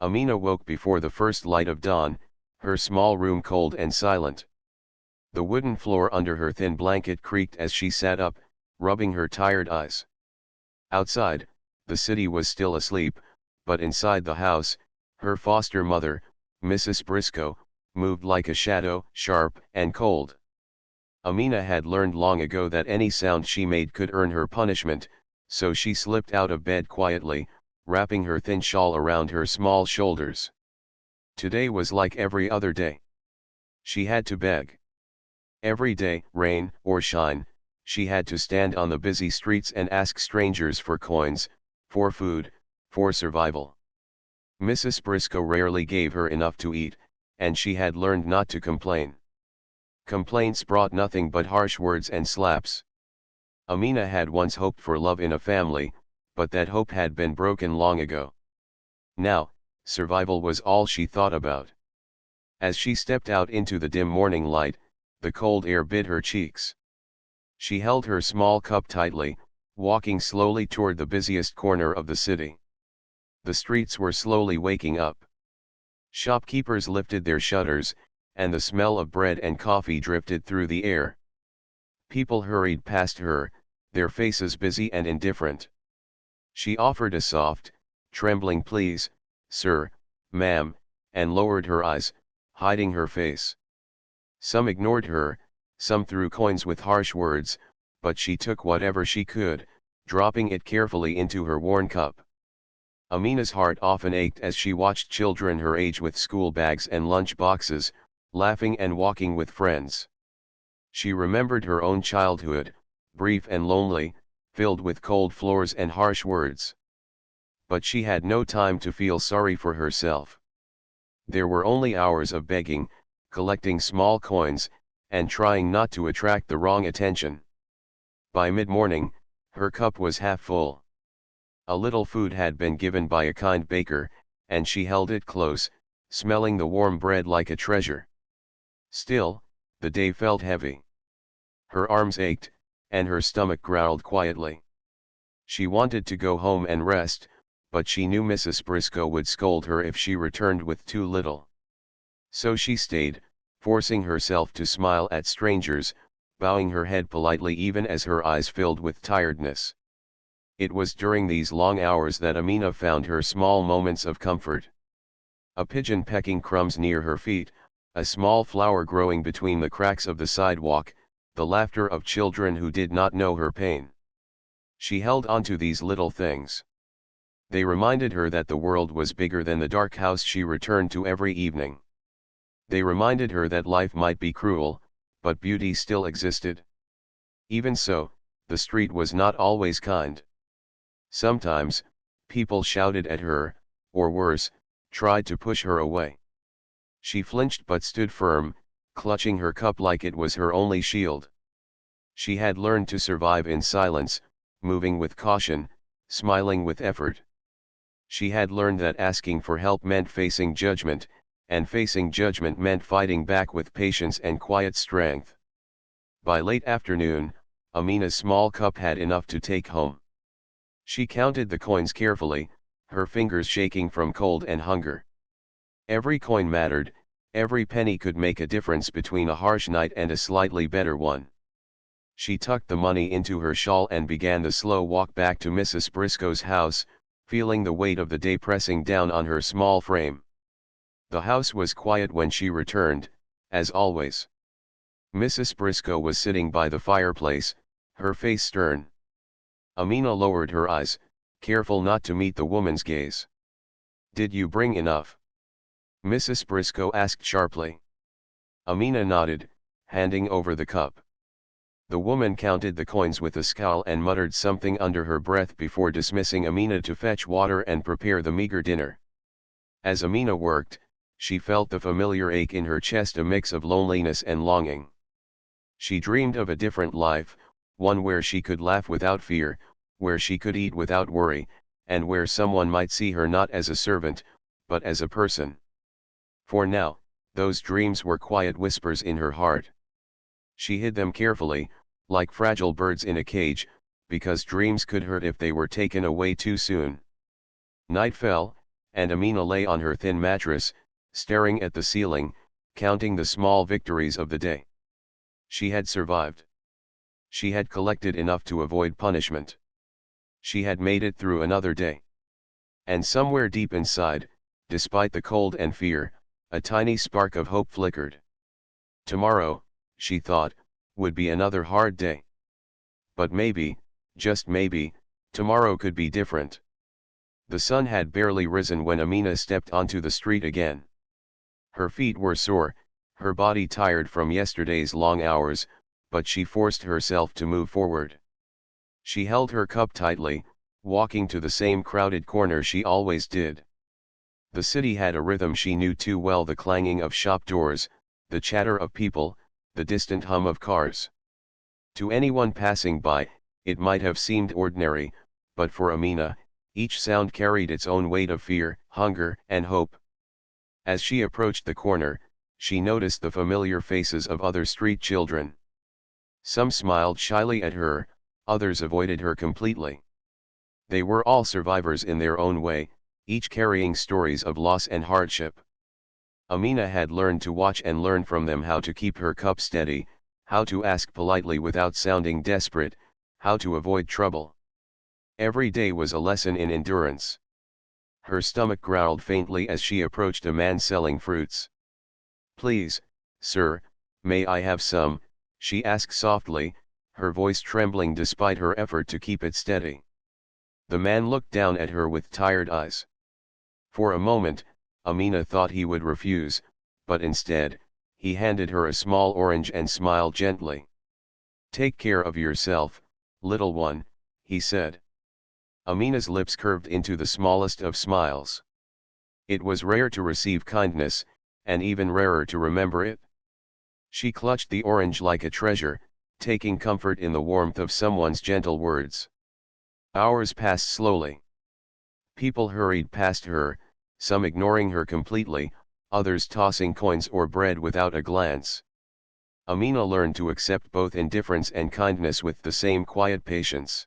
Amina woke before the first light of dawn, her small room cold and silent. The wooden floor under her thin blanket creaked as she sat up, rubbing her tired eyes. Outside, the city was still asleep, but inside the house, her foster mother, Mrs. Briscoe, moved like a shadow, sharp and cold. Amina had learned long ago that any sound she made could earn her punishment, so she slipped out of bed quietly, wrapping her thin shawl around her small shoulders. Today was like every other day. She had to beg. Every day, rain or shine, she had to stand on the busy streets and ask strangers for coins, for food, for survival. Mrs. Briscoe rarely gave her enough to eat, and she had learned not to complain. Complaints brought nothing but harsh words and slaps. Amina had once hoped for love in a family, but that hope had been broken long ago. Now, survival was all she thought about. As she stepped out into the dim morning light, the cold air bit her cheeks. She held her small cup tightly, walking slowly toward the busiest corner of the city. The streets were slowly waking up. Shopkeepers lifted their shutters, and the smell of bread and coffee drifted through the air. People hurried past her, their faces busy and indifferent. She offered a soft, trembling please, sir, ma'am, and lowered her eyes, hiding her face. Some ignored her, some threw coins with harsh words, but she took whatever she could, dropping it carefully into her worn cup. Amina's heart often ached as she watched children her age with school bags and lunch boxes, laughing and walking with friends. She remembered her own childhood, brief and lonely, filled with cold floors and harsh words. But she had no time to feel sorry for herself. There were only hours of begging, collecting small coins, and trying not to attract the wrong attention. By mid-morning, her cup was half full. A little food had been given by a kind baker, and she held it close, smelling the warm bread like a treasure. Still, the day felt heavy. Her arms ached, and her stomach growled quietly. She wanted to go home and rest, but she knew Mrs. Briscoe would scold her if she returned with too little. So she stayed, forcing herself to smile at strangers, bowing her head politely even as her eyes filled with tiredness. It was during these long hours that Amina found her small moments of comfort. A pigeon pecking crumbs near her feet, a small flower growing between the cracks of the sidewalk, the laughter of children who did not know her pain. She held on to these little things. They reminded her that the world was bigger than the dark house she returned to every evening. They reminded her that life might be cruel, but beauty still existed. Even so, the street was not always kind. Sometimes, people shouted at her, or worse, tried to push her away. She flinched but stood firm, clutching her cup like it was her only shield. She had learned to survive in silence, moving with caution, smiling with effort. She had learned that asking for help meant facing judgment, and facing judgment meant fighting back with patience and quiet strength. By late afternoon, Amina's small cup had enough to take home. She counted the coins carefully, her fingers shaking from cold and hunger. Every coin mattered, every penny could make a difference between a harsh night and a slightly better one. She tucked the money into her shawl and began the slow walk back to Mrs. Briscoe's house, feeling the weight of the day pressing down on her small frame. The house was quiet when she returned, as always. Mrs. Briscoe was sitting by the fireplace, her face stern. Amina lowered her eyes, careful not to meet the woman's gaze. "Did you bring enough?" Mrs. Briscoe asked sharply. Amina nodded, handing over the cup. The woman counted the coins with a scowl and muttered something under her breath before dismissing Amina to fetch water and prepare the meager dinner. As Amina worked, she felt the familiar ache in her chest, a mix of loneliness and longing. She dreamed of a different life, one where she could laugh without fear, where she could eat without worry, and where someone might see her not as a servant, but as a person. For now, those dreams were quiet whispers in her heart. She hid them carefully, like fragile birds in a cage, because dreams could hurt if they were taken away too soon. Night fell, and Amina lay on her thin mattress, staring at the ceiling, counting the small victories of the day. She had survived. She had collected enough to avoid punishment. She had made it through another day. And somewhere deep inside, despite the cold and fear, a tiny spark of hope flickered. Tomorrow, she thought, would be another hard day. But maybe, just maybe, tomorrow could be different. The sun had barely risen when Amina stepped onto the street again. Her feet were sore, her body tired from yesterday's long hours, but she forced herself to move forward. She held her cup tightly, walking to the same crowded corner she always did. The city had a rhythm she knew too well: the clanging of shop doors, the chatter of people, the distant hum of cars. To anyone passing by, it might have seemed ordinary, but for Amina, each sound carried its own weight of fear, hunger, and hope. As she approached the corner, she noticed the familiar faces of other street children. Some smiled shyly at her, others avoided her completely. They were all survivors in their own way, each carrying stories of loss and hardship. Amina had learned to watch and learn from them: how to keep her cup steady, how to ask politely without sounding desperate, how to avoid trouble. Every day was a lesson in endurance. Her stomach growled faintly as she approached a man selling fruits. "Please, sir, may I have some?" she asked softly, her voice trembling despite her effort to keep it steady. The man looked down at her with tired eyes. For a moment, Amina thought he would refuse, but instead, he handed her a small orange and smiled gently. "Take care of yourself, little one," he said. Amina's lips curved into the smallest of smiles. It was rare to receive kindness, and even rarer to remember it. She clutched the orange like a treasure, taking comfort in the warmth of someone's gentle words. Hours passed slowly. People hurried past her, some ignoring her completely, others tossing coins or bread without a glance. Amina learned to accept both indifference and kindness with the same quiet patience.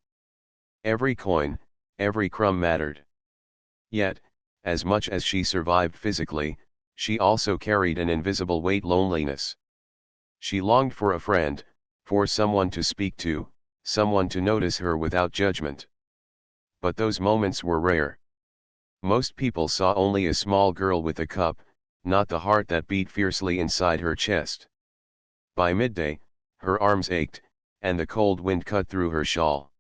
Every coin, every crumb mattered. Yet, as much as she survived physically, she also carried an invisible weight: loneliness. She longed for a friend, for someone to speak to, someone to notice her without judgment. But those moments were rare. Most people saw only a small girl with a cup, not the heart that beat fiercely inside her chest. By midday, her arms ached, and the cold wind cut through her shawl.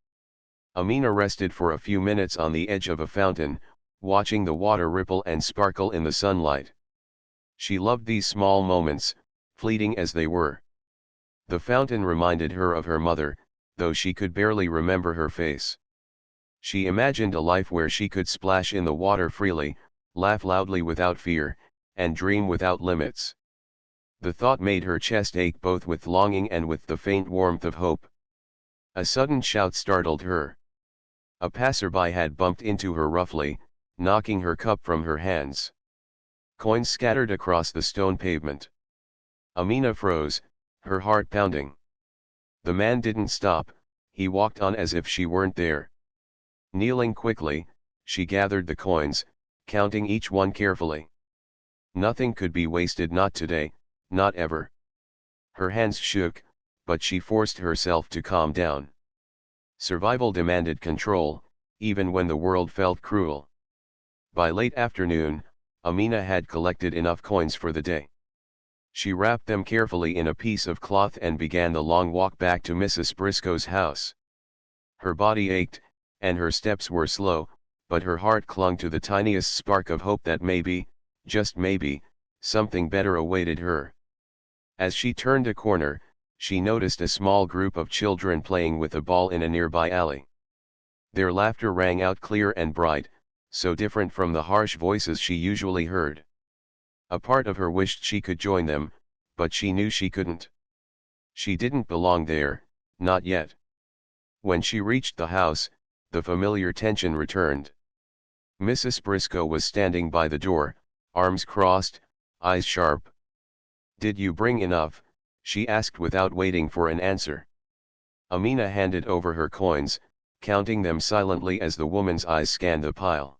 Amina rested for a few minutes on the edge of a fountain, watching the water ripple and sparkle in the sunlight. She loved these small moments, fleeting as they were. The fountain reminded her of her mother, though she could barely remember her face. She imagined a life where she could splash in the water freely, laugh loudly without fear, and dream without limits. The thought made her chest ache, both with longing and with the faint warmth of hope. A sudden shout startled her. A passerby had bumped into her roughly, knocking her cup from her hands. Coins scattered across the stone pavement. Amina froze, her heart pounding. The man didn't stop, he walked on as if she weren't there. Kneeling quickly, she gathered the coins, counting each one carefully. Nothing could be wasted: not today, not ever. Her hands shook, but she forced herself to calm down. Survival demanded control, even when the world felt cruel. By late afternoon, Amina had collected enough coins for the day. She wrapped them carefully in a piece of cloth and began the long walk back to Mrs. Briscoe's house. Her body ached, and her steps were slow, but her heart clung to the tiniest spark of hope that maybe, just maybe, something better awaited her. As she turned a corner, she noticed a small group of children playing with a ball in a nearby alley. Their laughter rang out clear and bright, so different from the harsh voices she usually heard. A part of her wished she could join them, but she knew she couldn't. She didn't belong there, not yet. When she reached the house, the familiar tension returned. Mrs. Briscoe was standing by the door, arms crossed, eyes sharp. "Did you bring enough?" she asked without waiting for an answer. Amina handed over her coins, counting them silently as the woman's eyes scanned the pile.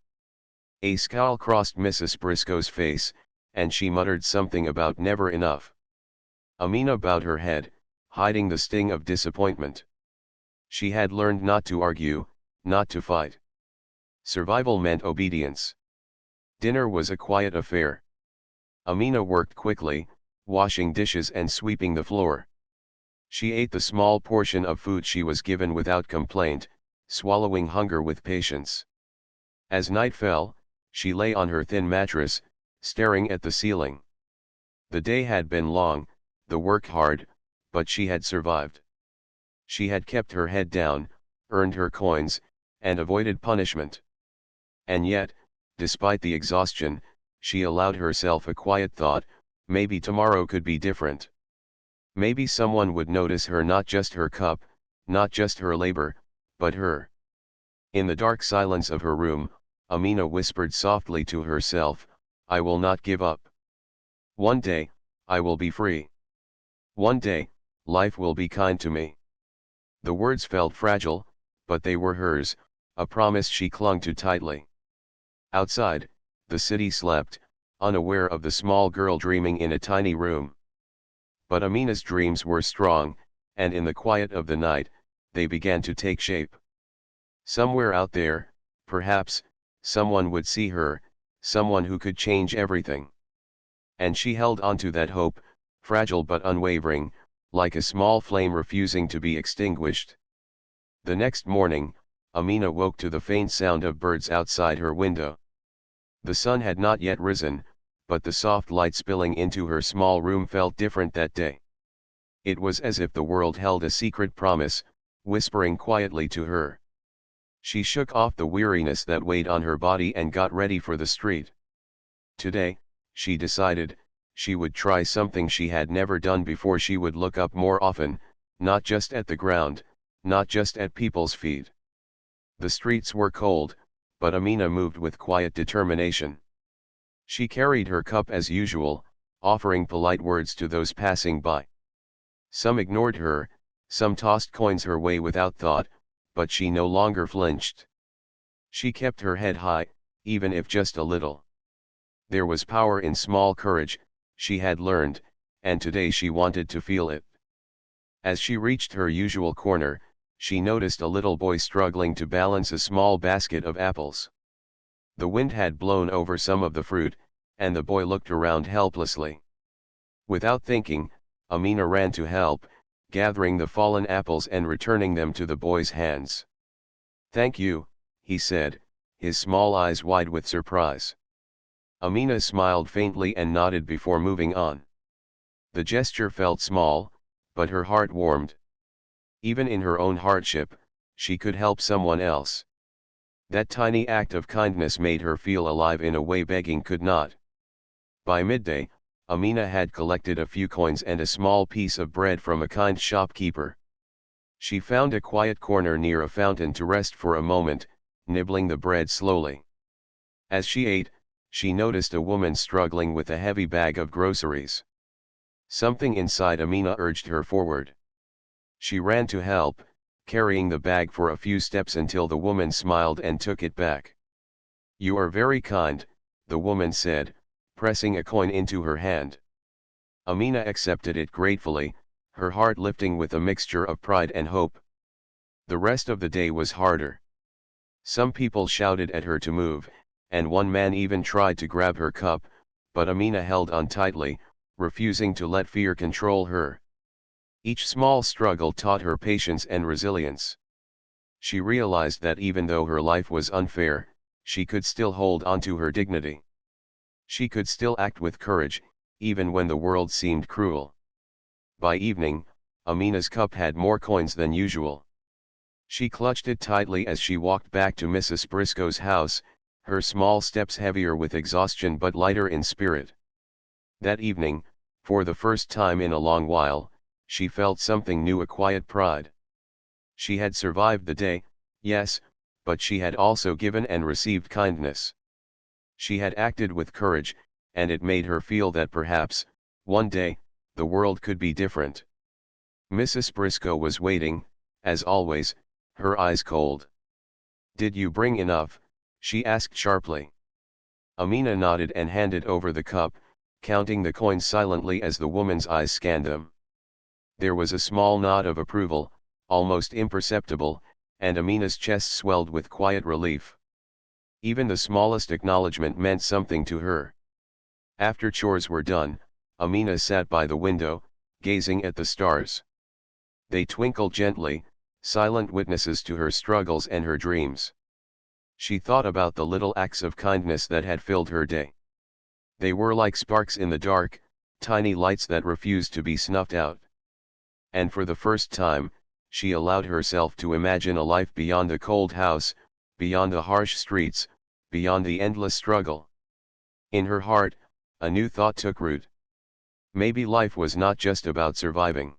A scowl crossed Mrs. Briscoe's face, and she muttered something about never enough. Amina bowed her head, hiding the sting of disappointment. She had learned not to argue, not to fight. Survival meant obedience. Dinner was a quiet affair. Amina worked quickly, washing dishes and sweeping the floor. She ate the small portion of food she was given without complaint, swallowing hunger with patience. As night fell, she lay on her thin mattress, staring at the ceiling. The day had been long, the work hard, but she had survived. She had kept her head down, earned her coins, and avoided punishment. And yet, despite the exhaustion, she allowed herself a quiet thought: maybe tomorrow could be different. Maybe someone would notice her, not just her cup, not just her labor, but her. In the dark silence of her room, Amina whispered softly to herself, "I will not give up. One day, I will be free. One day, life will be kind to me." The words felt fragile, but they were hers, a promise she clung to tightly. Outside, the city slept, unaware of the small girl dreaming in a tiny room. But Amina's dreams were strong, and in the quiet of the night, they began to take shape. Somewhere out there, perhaps, someone would see her, someone who could change everything. And she held onto that hope, fragile but unwavering, like a small flame refusing to be extinguished. The next morning, Amina woke to the faint sound of birds outside her window. The sun had not yet risen, but the soft light spilling into her small room felt different that day. It was as if the world held a secret promise, whispering quietly to her. She shook off the weariness that weighed on her body and got ready for the street. Today, she decided, she would try something she had never done before. She would look up more often, not just at the ground, not just at people's feet. The streets were cold, but Amina moved with quiet determination. She carried her cup as usual, offering polite words to those passing by. Some ignored her, some tossed coins her way without thought, but she no longer flinched. She kept her head high, even if just a little. There was power in small courage, she had learned, and today she wanted to feel it. As she reached her usual corner, she noticed a little boy struggling to balance a small basket of apples. The wind had blown over some of the fruit, and the boy looked around helplessly. Without thinking, Amina ran to help, gathering the fallen apples and returning them to the boy's hands. "Thank you," he said, his small eyes wide with surprise. Amina smiled faintly and nodded before moving on. The gesture felt small, but her heart warmed. Even in her own hardship, she could help someone else. That tiny act of kindness made her feel alive in a way begging could not. By midday, Amina had collected a few coins and a small piece of bread from a kind shopkeeper. She found a quiet corner near a fountain to rest for a moment, nibbling the bread slowly. As she ate, she noticed a woman struggling with a heavy bag of groceries. Something inside Amina urged her forward. She ran to help, carrying the bag for a few steps until the woman smiled and took it back. "You are very kind," the woman said, pressing a coin into her hand. Amina accepted it gratefully, her heart lifting with a mixture of pride and hope. The rest of the day was harder. Some people shouted at her to move, and one man even tried to grab her cup, but Amina held on tightly, refusing to let fear control her. Each small struggle taught her patience and resilience. She realized that even though her life was unfair, she could still hold on to her dignity. She could still act with courage, even when the world seemed cruel. By evening, Amina's cup had more coins than usual. She clutched it tightly as she walked back to Mrs. Briscoe's house, her small steps heavier with exhaustion but lighter in spirit. That evening, for the first time in a long while, she felt something new, a quiet pride. She had survived the day, yes, but she had also given and received kindness. She had acted with courage, and it made her feel that perhaps, one day, the world could be different. Mrs. Briscoe was waiting, as always, her eyes cold. "Did you bring enough?" she asked sharply. Amina nodded and handed over the cup, counting the coins silently as the woman's eyes scanned them. There was a small nod of approval, almost imperceptible, and Amina's chest swelled with quiet relief. Even the smallest acknowledgement meant something to her. After chores were done, Amina sat by the window, gazing at the stars. They twinkled gently, silent witnesses to her struggles and her dreams. She thought about the little acts of kindness that had filled her day. They were like sparks in the dark, tiny lights that refused to be snuffed out. And for the first time, she allowed herself to imagine a life beyond the cold house, beyond the harsh streets, beyond the endless struggle. In her heart, a new thought took root. Maybe life was not just about surviving.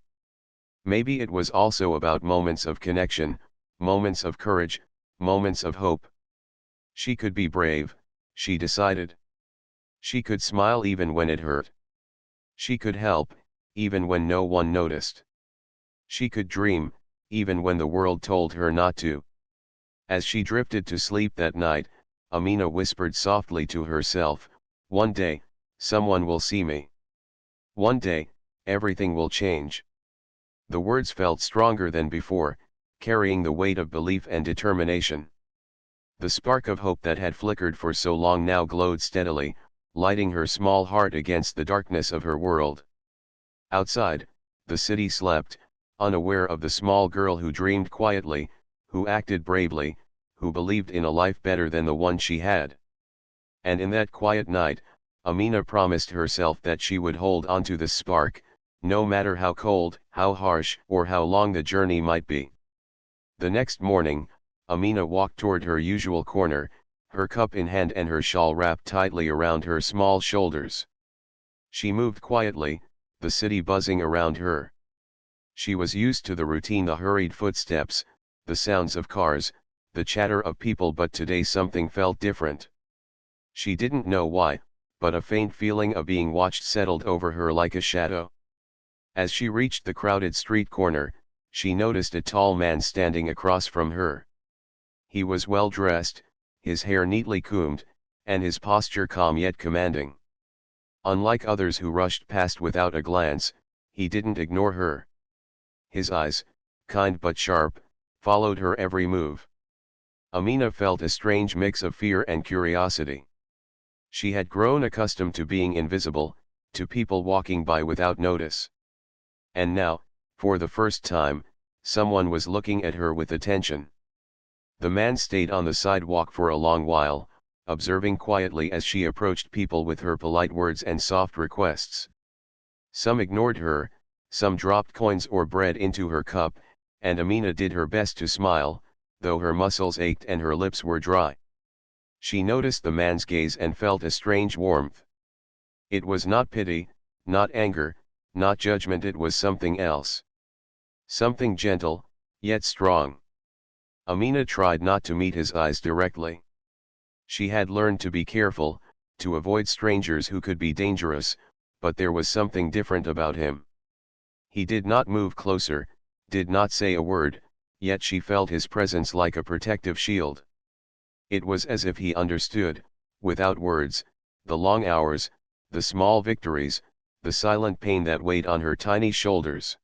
Maybe it was also about moments of connection, moments of courage, moments of hope. She could be brave, she decided. She could smile even when it hurt. She could help, even when no one noticed. She could dream, even when the world told her not to. As she drifted to sleep that night, Amina whispered softly to herself, "One day, someone will see me. One day, everything will change." The words felt stronger than before, carrying the weight of belief and determination. The spark of hope that had flickered for so long now glowed steadily, lighting her small heart against the darkness of her world. Outside, the city slept, unaware of the small girl who dreamed quietly, who acted bravely, who believed in a life better than the one she had. And in that quiet night, Amina promised herself that she would hold on to the spark, no matter how cold, how harsh, or how long the journey might be. The next morning, Amina walked toward her usual corner, her cup in hand and her shawl wrapped tightly around her small shoulders. She moved quietly, the city buzzing around her. She was used to the routine, the hurried footsteps, the sounds of cars, the chatter of people, but today something felt different. She didn't know why, but a faint feeling of being watched settled over her like a shadow. As she reached the crowded street corner, she noticed a tall man standing across from her. He was well dressed, his hair neatly combed, and his posture calm yet commanding. Unlike others who rushed past without a glance, he didn't ignore her. His eyes, kind but sharp, followed her every move. Amina felt a strange mix of fear and curiosity. She had grown accustomed to being invisible, to people walking by without notice. And now, for the first time, someone was looking at her with attention. The man stayed on the sidewalk for a long while, observing quietly as she approached people with her polite words and soft requests. Some ignored her, some dropped coins or bread into her cup, and Amina did her best to smile, though her muscles ached and her lips were dry. She noticed the man's gaze and felt a strange warmth. It was not pity, not anger, not judgment, it was something else. Something gentle, yet strong. Amina tried not to meet his eyes directly. She had learned to be careful, to avoid strangers who could be dangerous, but there was something different about him. He did not move closer, did not say a word, yet she felt his presence like a protective shield. It was as if he understood, without words, the long hours, the small victories, the silent pain that weighed on her tiny shoulders.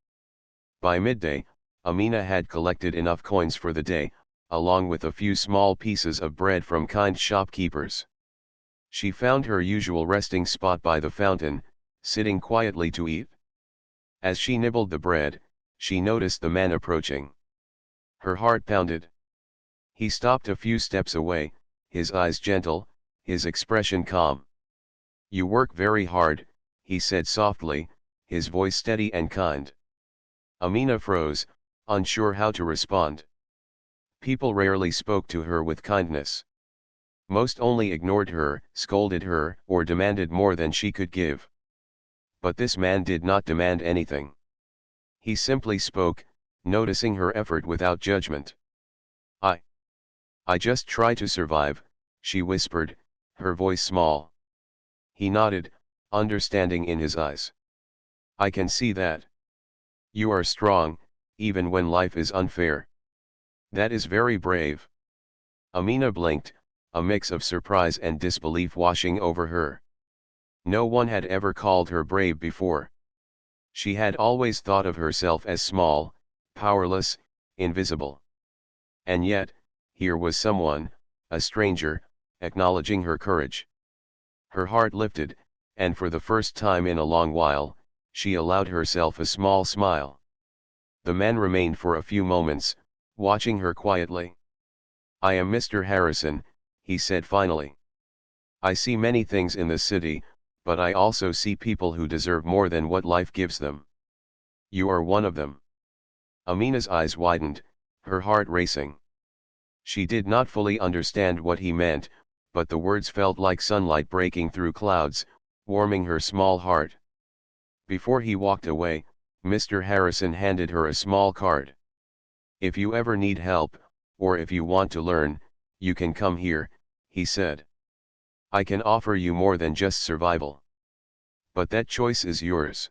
By midday, Amina had collected enough coins for the day, along with a few small pieces of bread from kind shopkeepers. She found her usual resting spot by the fountain, sitting quietly to eat. As she nibbled the bread, she noticed the man approaching. Her heart pounded. He stopped a few steps away, his eyes gentle, his expression calm. "You work very hard," he said softly, his voice steady and kind. Amina froze, unsure how to respond. People rarely spoke to her with kindness. Most only ignored her, scolded her, or demanded more than she could give. But this man did not demand anything. He simply spoke, noticing her effort without judgment. I just try to survive," she whispered, her voice small. He nodded, understanding in his eyes. "I can see that. You are strong, even when life is unfair. That is very brave." Amina blinked, a mix of surprise and disbelief washing over her. No one had ever called her brave before. She had always thought of herself as small, powerless, invisible. And yet, here was someone, a stranger, acknowledging her courage. Her heart lifted, and for the first time in a long while, she allowed herself a small smile. The man remained for a few moments, watching her quietly. "I am Mr. Harrison," he said finally. "I see many things in the city, but I also see people who deserve more than what life gives them. You are one of them." Amina's eyes widened, her heart racing. She did not fully understand what he meant, but the words felt like sunlight breaking through clouds, warming her small heart. Before he walked away, Mr. Harrison handed her a small card. "If you ever need help, or if you want to learn, you can come here," he said. "I can offer you more than just survival. But that choice is yours."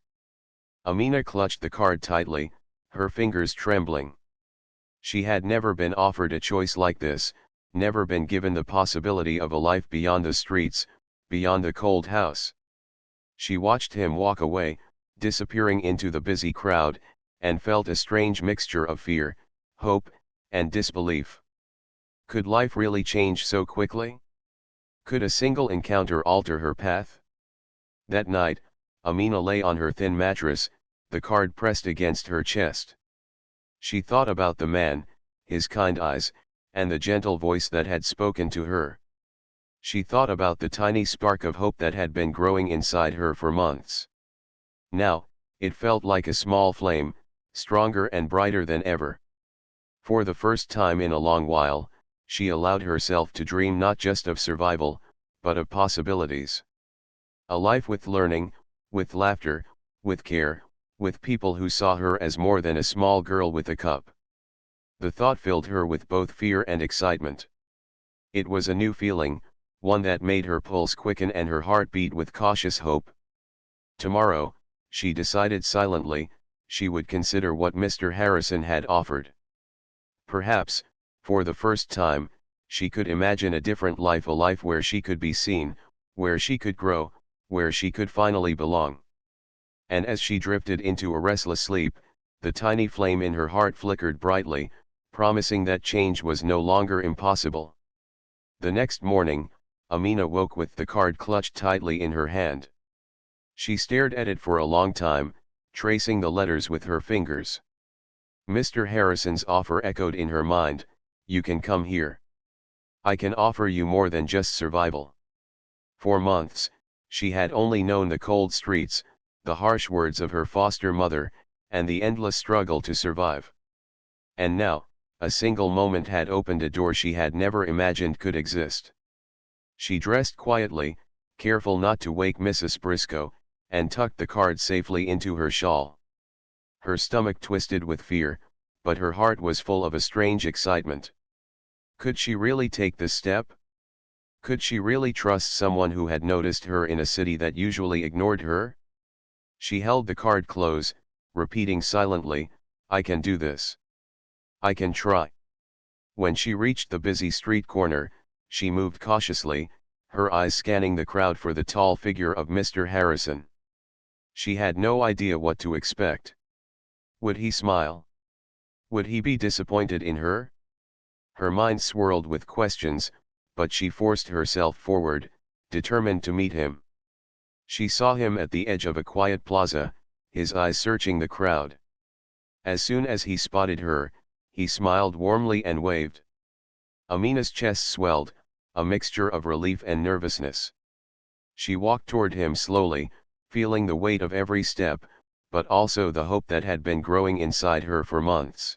Amina clutched the card tightly, her fingers trembling. She had never been offered a choice like this, never been given the possibility of a life beyond the streets, beyond the cold house. She watched him walk away, disappearing into the busy crowd, and felt a strange mixture of fear, hope, and disbelief. Could life really change so quickly? Could a single encounter alter her path? That night, Amina lay on her thin mattress, the card pressed against her chest. She thought about the man, his kind eyes, and the gentle voice that had spoken to her. She thought about the tiny spark of hope that had been growing inside her for months. Now, it felt like a small flame, stronger and brighter than ever. For the first time in a long while, she allowed herself to dream not just of survival, but of possibilities. A life with learning, with laughter, with care, with people who saw her as more than a small girl with a cup. The thought filled her with both fear and excitement. It was a new feeling, one that made her pulse quicken and her heart beat with cautious hope. Tomorrow, she decided silently, she would consider what Mr. Harrison had offered. Perhaps, for the first time, she could imagine a different life, a life where she could be seen, where she could grow, where she could finally belong. And as she drifted into a restless sleep, the tiny flame in her heart flickered brightly, promising that change was no longer impossible. The next morning, Amina woke with the card clutched tightly in her hand. She stared at it for a long time, tracing the letters with her fingers. Mr. Harrison's offer echoed in her mind: "You can come here. I can offer you more than just survival." For months, she had only known the cold streets, the harsh words of her foster mother, and the endless struggle to survive. And now, a single moment had opened a door she had never imagined could exist. She dressed quietly, careful not to wake Mrs. Briscoe, and tucked the card safely into her shawl. Her stomach twisted with fear, but her heart was full of a strange excitement. Could she really take this step? Could she really trust someone who had noticed her in a city that usually ignored her? She held the card close, repeating silently, "I can do this. I can try." When she reached the busy street corner, she moved cautiously, her eyes scanning the crowd for the tall figure of Mr. Harrison. She had no idea what to expect. Would he smile? Would he be disappointed in her? Her mind swirled with questions, but she forced herself forward, determined to meet him. She saw him at the edge of a quiet plaza, his eyes searching the crowd. As soon as he spotted her, he smiled warmly and waved. Amina's chest swelled, a mixture of relief and nervousness. She walked toward him slowly, feeling the weight of every step, but also the hope that had been growing inside her for months.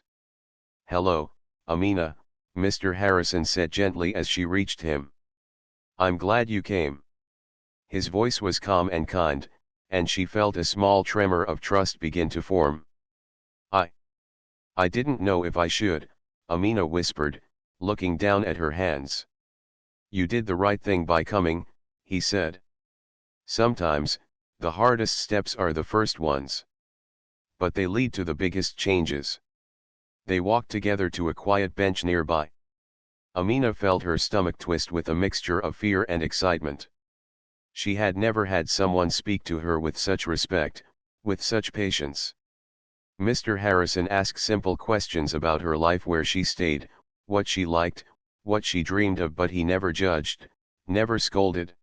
"Hello, Amina," Mr. Harrison said gently as she reached him. "I'm glad you came." His voice was calm and kind, and she felt a small tremor of trust begin to form. I didn't know if I should," Amina whispered, looking down at her hands. "You did the right thing by coming," he said. "Sometimes, the hardest steps are the first ones. But they lead to the biggest changes." They walked together to a quiet bench nearby. Amina felt her stomach twist with a mixture of fear and excitement. She had never had someone speak to her with such respect, with such patience. Mr. Harrison asked simple questions about her life, where she stayed, what she liked, what she dreamed of, but he never judged, never scolded.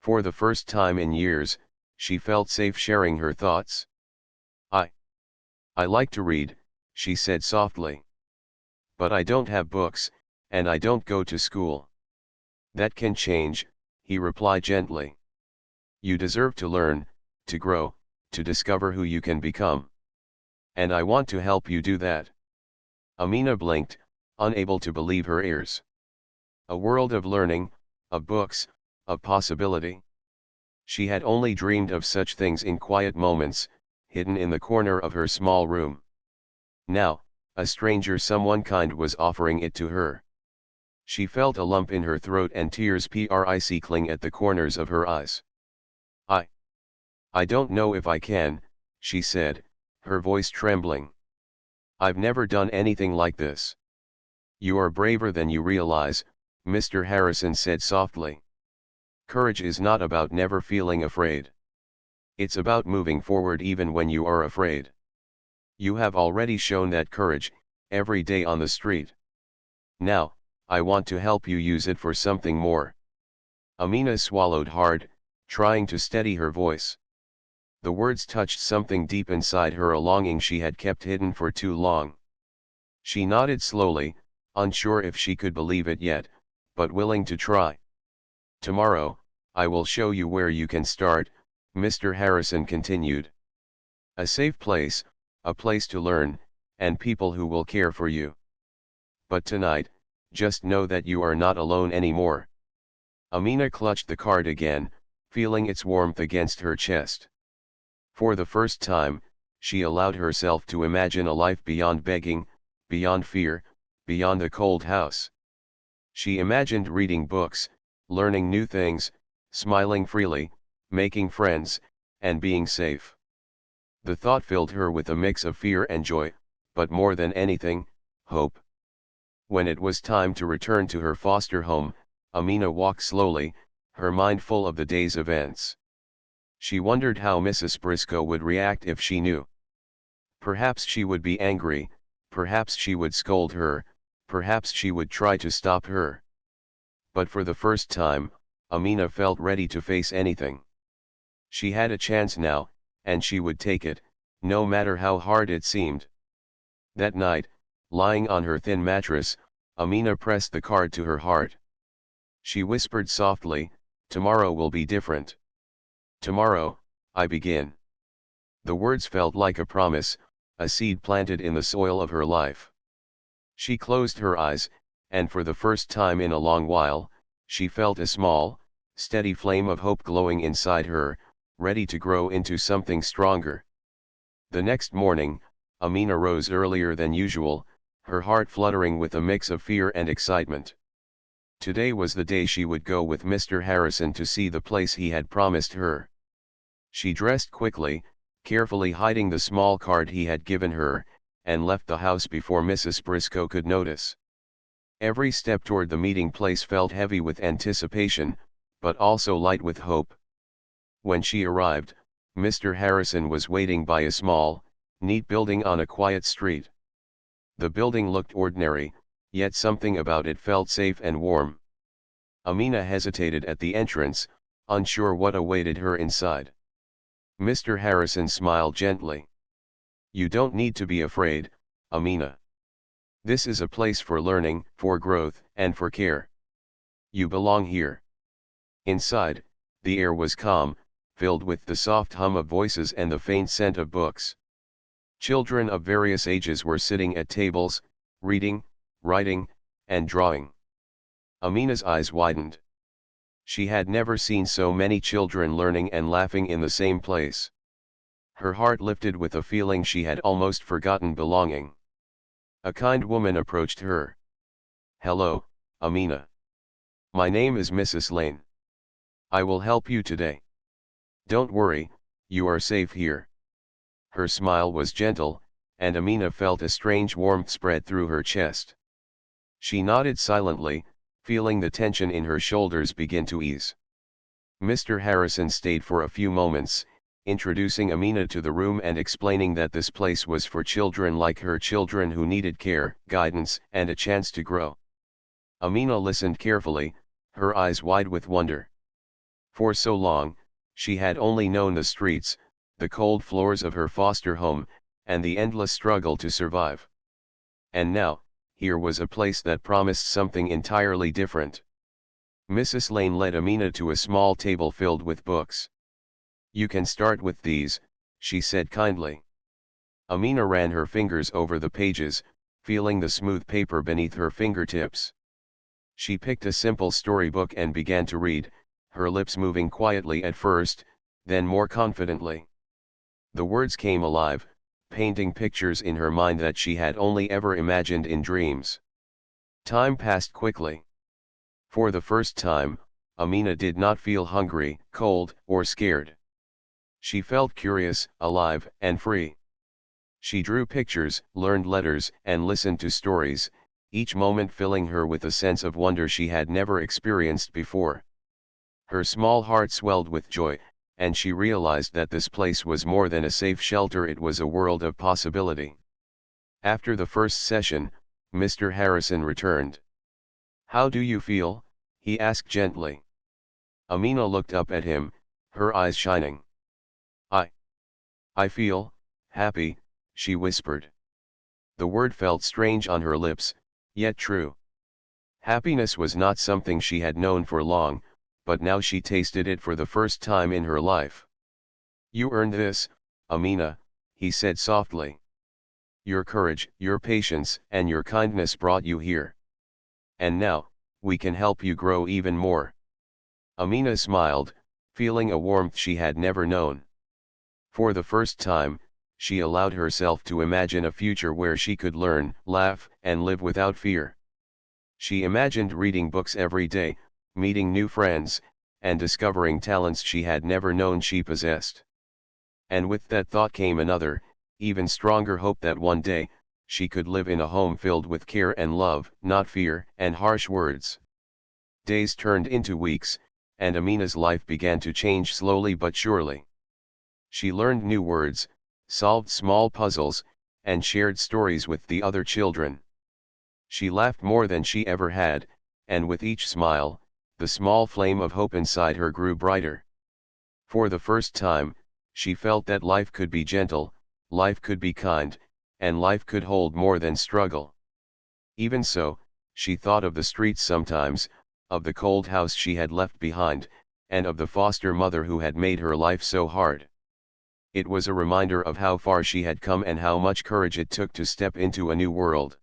For the first time in years, she felt safe sharing her thoughts. I like to read, she said softly. But I don't have books, and I don't go to school. That can change, he replied gently. You deserve to learn, to grow, to discover who you can become. And I want to help you do that. Amina blinked, unable to believe her ears. A world of learning, of books, of possibility. She had only dreamed of such things in quiet moments, hidden in the corner of her small room. Now, a stranger, someone kind, was offering it to her. She felt a lump in her throat and tears cling at the corners of her eyes. I don't know if I can, she said, her voice trembling. I've never done anything like this. You are braver than you realize, Mr. Harrison said softly. Courage is not about never feeling afraid. It's about moving forward even when you are afraid. You have already shown that courage, every day on the street. Now, I want to help you use it for something more. Amina swallowed hard, trying to steady her voice. The words touched something deep inside her, a longing she had kept hidden for too long. She nodded slowly, unsure if she could believe it yet, but willing to try. Tomorrow, I will show you where you can start, Mr. Harrison continued. A safe place, a place to learn, and people who will care for you. But tonight, just know that you are not alone anymore. Amina clutched the card again, feeling its warmth against her chest. For the first time, she allowed herself to imagine a life beyond begging, beyond fear, beyond the cold house. She imagined reading books, learning new things, smiling freely, making friends, and being safe. The thought filled her with a mix of fear and joy, but more than anything, hope. When it was time to return to her foster home, Amina walked slowly, her mind full of the day's events. She wondered how Mrs. Briscoe would react if she knew. Perhaps she would be angry, perhaps she would scold her, perhaps she would try to stop her. But for the first time, Amina felt ready to face anything. She had a chance now, and she would take it, no matter how hard it seemed. That night, lying on her thin mattress, Amina pressed the card to her heart. She whispered softly, "Tomorrow will be different. Tomorrow, I begin." The words felt like a promise, a seed planted in the soil of her life. She closed her eyes, and for the first time in a long while, she felt a small, steady flame of hope glowing inside her, ready to grow into something stronger. The next morning, Amina rose earlier than usual, her heart fluttering with a mix of fear and excitement. Today was the day she would go with Mr. Harrison to see the place he had promised her. She dressed quickly, carefully hiding the small card he had given her, and left the house before Mrs. Briscoe could notice. Every step toward the meeting place felt heavy with anticipation, but also light with hope. When she arrived, Mr. Harrison was waiting by a small, neat building on a quiet street. The building looked ordinary, yet something about it felt safe and warm. Amina hesitated at the entrance, unsure what awaited her inside. Mr. Harrison smiled gently. "You don't need to be afraid, Amina. This is a place for learning, for growth, and for care. You belong here." Inside, the air was calm, filled with the soft hum of voices and the faint scent of books. Children of various ages were sitting at tables, reading, writing, and drawing. Amina's eyes widened. She had never seen so many children learning and laughing in the same place. Her heart lifted with a feeling she had almost forgotten belonging. A kind woman approached her. "Hello, Amina. My name is Mrs. Lane. I will help you today. Don't worry, you are safe here." Her smile was gentle, and Amina felt a strange warmth spread through her chest. She nodded silently, feeling the tension in her shoulders begin to ease. Mr. Harrison stayed for a few moments, introducing Amina to the room and explaining that this place was for children like her, children who needed care, guidance, and a chance to grow. Amina listened carefully, her eyes wide with wonder. For so long, she had only known the streets, the cold floors of her foster home, and the endless struggle to survive. And now, here was a place that promised something entirely different. Mrs. Lane led Amina to a small table filled with books. "You can start with these," she said kindly. Amina ran her fingers over the pages, feeling the smooth paper beneath her fingertips. She picked a simple storybook and began to read, her lips moving quietly at first, then more confidently. The words came alive, painting pictures in her mind that she had only ever imagined in dreams. Time passed quickly. For the first time, Amina did not feel hungry, cold, or scared. She felt curious, alive, and free. She drew pictures, learned letters, and listened to stories, each moment filling her with a sense of wonder she had never experienced before. Her small heart swelled with joy, and she realized that this place was more than a safe shelter, it was a world of possibility. After the first session, Mr. Harrison returned. "How do you feel?" he asked gently. Amina looked up at him, her eyes shining. I I feel happy," she whispered. The word felt strange on her lips, yet true. Happiness was not something she had known for long, but now she tasted it for the first time in her life. "You earned this, Amina," he said softly. "Your courage, your patience, and your kindness brought you here. And now, we can help you grow even more." Amina smiled, feeling a warmth she had never known. For the first time, she allowed herself to imagine a future where she could learn, laugh, and live without fear. She imagined reading books every day, meeting new friends, and discovering talents she had never known she possessed. And with that thought came another, even stronger hope that one day, she could live in a home filled with care and love, not fear and harsh words. Days turned into weeks, and Amina's life began to change slowly but surely. She learned new words, solved small puzzles, and shared stories with the other children. She laughed more than she ever had, and with each smile, the small flame of hope inside her grew brighter. For the first time, she felt that life could be gentle, life could be kind, and life could hold more than struggle. Even so, she thought of the streets sometimes, of the cold house she had left behind, and of the foster mother who had made her life so hard. It was a reminder of how far she had come and how much courage it took to step into a new world.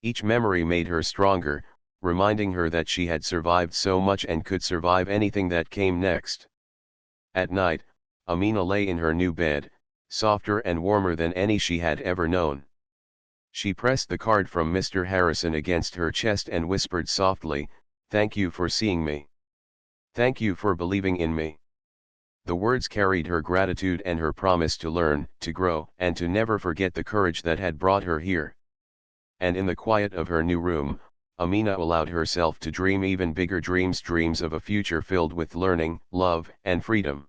Each memory made her stronger, reminding her that she had survived so much and could survive anything that came next. At night, Amina lay in her new bed, softer and warmer than any she had ever known. She pressed the card from Mr. Harrison against her chest and whispered softly, "Thank you for seeing me. Thank you for believing in me." The words carried her gratitude and her promise to learn, to grow, and to never forget the courage that had brought her here. And in the quiet of her new room, Amina allowed herself to dream even bigger dreams, dreams of a future filled with learning, love, and freedom.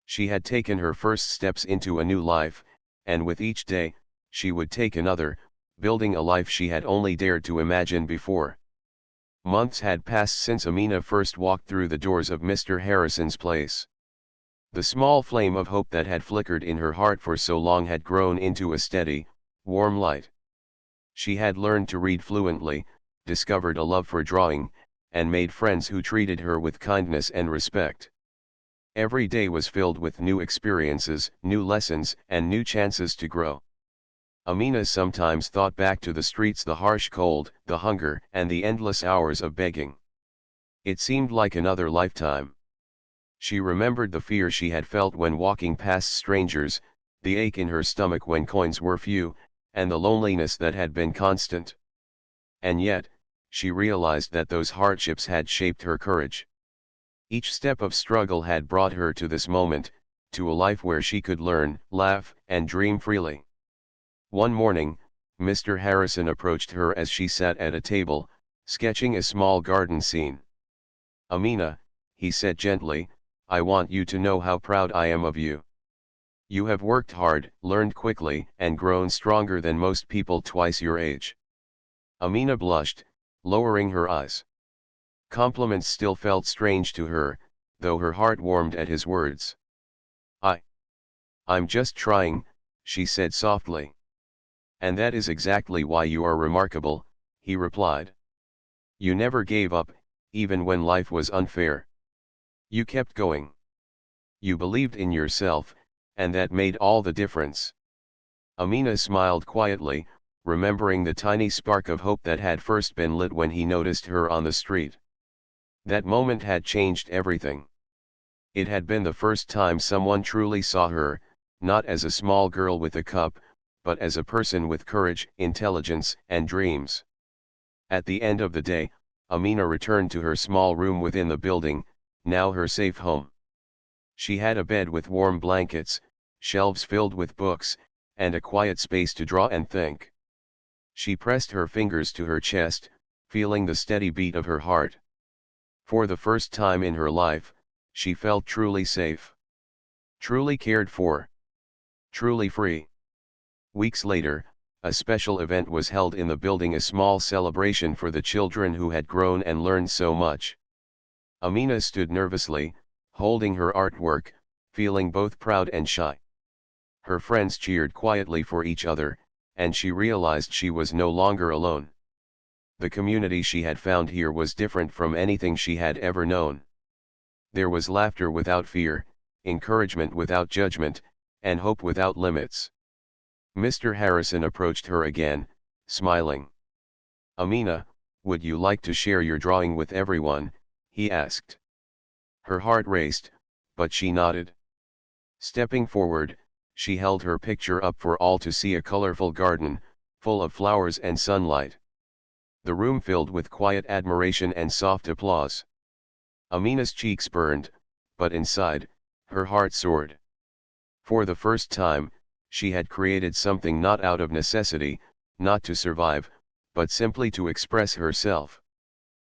She had taken her first steps into a new life, and with each day, she would take another, building a life she had only dared to imagine before. Months had passed since Amina first walked through the doors of Mr. Harrison's place. The small flame of hope that had flickered in her heart for so long had grown into a steady, warm light. She had learned to read fluently, discovered a love for drawing, and made friends who treated her with kindness and respect. Every day was filled with new experiences, new lessons, and new chances to grow. Amina sometimes thought back to the streets, the harsh cold, the hunger, and the endless hours of begging. It seemed like another lifetime. She remembered the fear she had felt when walking past strangers, the ache in her stomach when coins were few, and the loneliness that had been constant. And yet, she realized that those hardships had shaped her courage. Each step of struggle had brought her to this moment, to a life where she could learn, laugh, and dream freely. One morning, Mr. Harrison approached her as she sat at a table, sketching a small garden scene. "Amina," he said gently, "I want you to know how proud I am of you. You have worked hard, learned quickly, and grown stronger than most people twice your age." Amina blushed, lowering her eyes. Compliments still felt strange to her, though her heart warmed at his words. I'm just trying," she said softly. "And that is exactly why you are remarkable," he replied. "You never gave up, even when life was unfair. You kept going. You believed in yourself, and that made all the difference." Amina smiled quietly, remembering the tiny spark of hope that had first been lit when he noticed her on the street. That moment had changed everything. It had been the first time someone truly saw her, not as a small girl with a cup, but as a person with courage, intelligence, and dreams. At the end of the day, Amina returned to her small room within the building, now her safe home. She had a bed with warm blankets, shelves filled with books, and a quiet space to draw and think. She pressed her fingers to her chest, feeling the steady beat of her heart. For the first time in her life, she felt truly safe. Truly cared for. Truly free. Weeks later, a special event was held in the building, a small celebration for the children who had grown and learned so much. Amina stood nervously, holding her artwork, feeling both proud and shy. Her friends cheered quietly for each other, and she realized she was no longer alone. The community she had found here was different from anything she had ever known. There was laughter without fear, encouragement without judgment, and hope without limits. Mr. Harrison approached her again, smiling. "Amina, would you like to share your drawing with everyone?" he asked. Her heart raced, but she nodded. Stepping forward, she held her picture up for all to see, a colorful garden, full of flowers and sunlight. The room filled with quiet admiration and soft applause. Amina's cheeks burned, but inside, her heart soared. For the first time, she had created something not out of necessity, not to survive, but simply to express herself.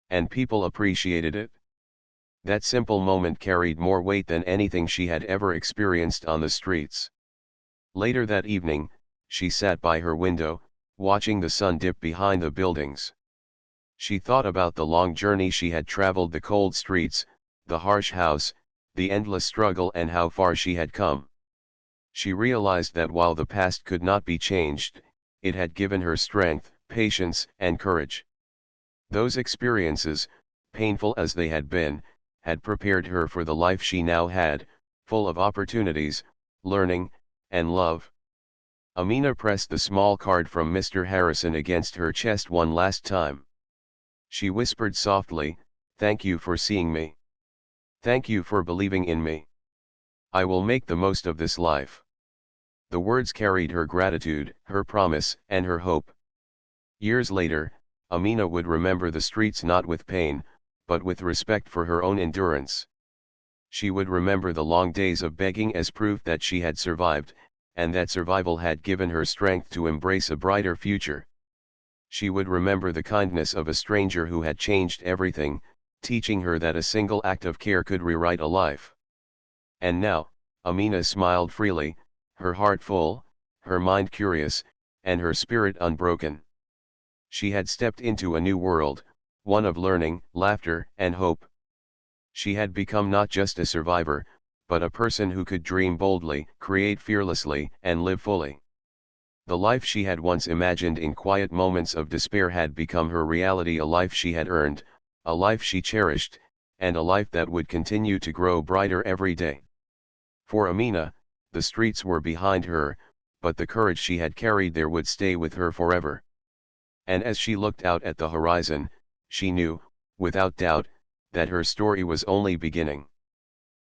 And people appreciated it. That simple moment carried more weight than anything she had ever experienced on the streets. Later that evening, she sat by her window, watching the sun dip behind the buildings. She thought about the long journey she had traveled, the cold streets, the harsh house, the endless struggle, and how far she had come. She realized that while the past could not be changed, it had given her strength, patience, and courage. Those experiences, painful as they had been, had prepared her for the life she now had, full of opportunities, learning, and love. Amina pressed the small card from Mr. Harrison against her chest one last time. She whispered softly, "Thank you for seeing me. Thank you for believing in me. I will make the most of this life." The words carried her gratitude, her promise, and her hope. Years later, Amina would remember the streets not with pain, but with respect for her own endurance. She would remember the long days of begging as proof that she had survived, and that survival had given her strength to embrace a brighter future. She would remember the kindness of a stranger who had changed everything, teaching her that a single act of care could rewrite a life. And now, Amina smiled freely, her heart full, her mind curious, and her spirit unbroken. She had stepped into a new world, one of learning, laughter, and hope. She had become not just a survivor, but a person who could dream boldly, create fearlessly, and live fully. The life she had once imagined in quiet moments of despair had become her reality, a life she had earned, a life she cherished, and a life that would continue to grow brighter every day. For Amina, the streets were behind her, but the courage she had carried there would stay with her forever. And as she looked out at the horizon, she knew, without doubt, that her story was only beginning.